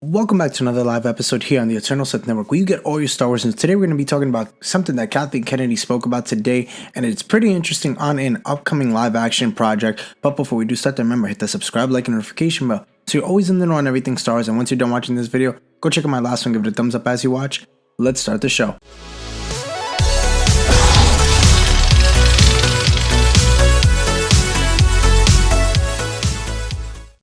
Welcome back to another live episode here on the Eternal Sith Network, where you get all your Star Wars news. Today we're going to be talking about something that Kathleen Kennedy spoke about today, and it's pretty interesting on an upcoming live action project. But before we do start, remember, hit the subscribe, like, and notification bell so you're always in the know on everything Star Wars. And once you're done watching this video, go check out my last one, give it a thumbs up as you watch. Let's start the show.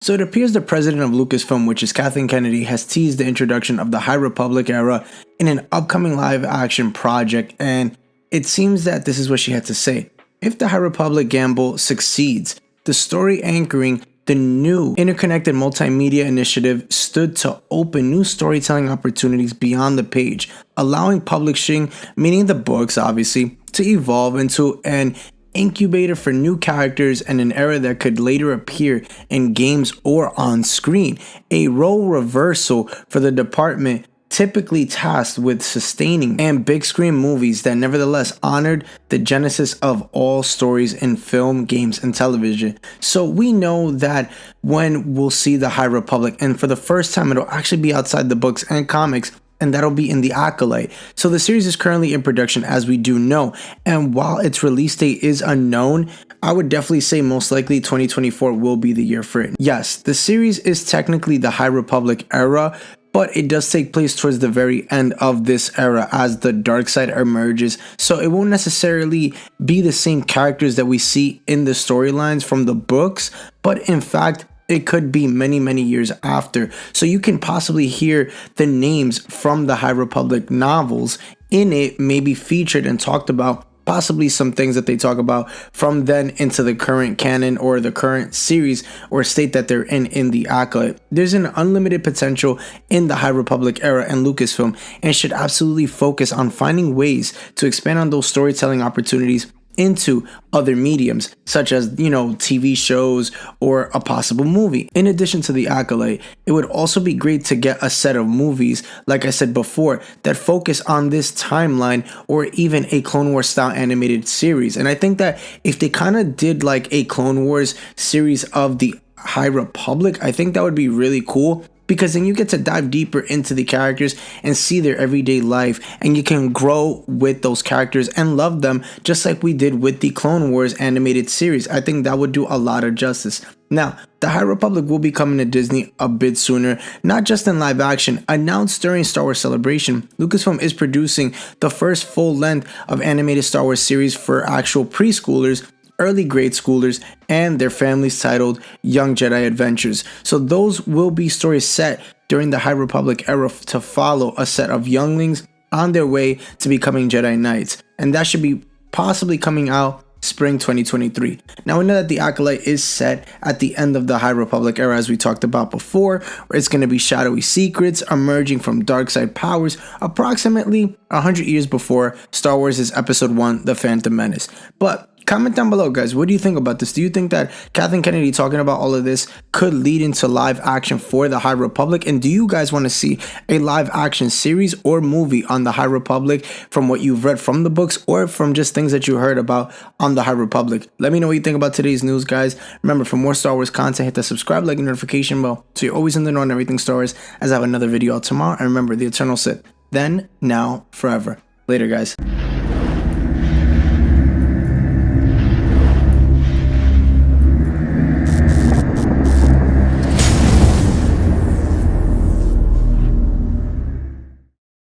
So it appears the president of Lucasfilm, which is Kathleen Kennedy, has teased the introduction of the High Republic era in an upcoming live action project, and it seems that this is what she had to say. If the High Republic gamble succeeds, the story anchoring the new interconnected multimedia initiative stood to open new storytelling opportunities beyond the page, allowing publishing, meaning the books obviously, to evolve into an incubator for new characters and an era that could later appear in games or on screen. A role reversal for the department typically tasked with sustaining and big screen movies that nevertheless honored the genesis of all stories in film, games, and television. So we know that when we'll see the High Republic, and for the first time it'll actually be outside the books and comics, and that'll be in The Acolyte. So the series is currently in production, as we do know, and while its release date is unknown, I would definitely say most likely 2024 will be the year for it. Yes, the series is technically the High Republic era, but it does take place towards the very end of this era as the dark side emerges, so it won't necessarily be the same characters that we see in the storylines from the books, but in fact it could be many years after. So you can possibly hear the names from the High Republic novels in it, maybe featured and talked about, possibly some things that they talk about from then into the current canon or the current series or state that they're in The Acolyte. There's an unlimited potential in the High Republic era and Lucasfilm, and should absolutely focus on finding ways to expand on those storytelling opportunities into other mediums, such as, TV shows or a possible movie. In addition to The Acolyte, it would also be great to get a set of movies, like I said before, that focus on this timeline, or even a Clone Wars style animated series. And I think that if they kind of did like a Clone Wars series of the High Republic, I think that would be really cool, because then you get to dive deeper into the characters and see their everyday life, and you can grow with those characters and love them just like we did with the Clone Wars animated series. I think that would do a lot of justice. Now, the High Republic will be coming to Disney a bit sooner, not just in live action. Announced during Star Wars Celebration, Lucasfilm is producing the first full length of animated Star Wars series for actual preschoolers, early grade schoolers, and their families, titled Young Jedi Adventures. So those will be stories set during the High Republic era to follow a set of younglings on their way to becoming Jedi Knights, and that should be possibly coming out spring 2023. Now we know that The Acolyte is set at the end of the High Republic era, as we talked about before, where it's going to be shadowy secrets emerging from dark side powers approximately 100 years before Star Wars' Episode 1, The Phantom Menace. But comment down below, guys, what do you think about this? Do you think that Kathleen Kennedy talking about all of this could lead into live action for the High Republic? And do you guys want to see a live action series or movie on the High Republic from what you've read from the books, or from just things that you heard about on the High Republic? Let me know what you think about today's news, guys. Remember, for more Star Wars content, hit the subscribe, like, and notification bell so you're always in the know on everything Star Wars, as I have another video out tomorrow. And remember, the Eternal Sith, then, now, forever. Later, guys.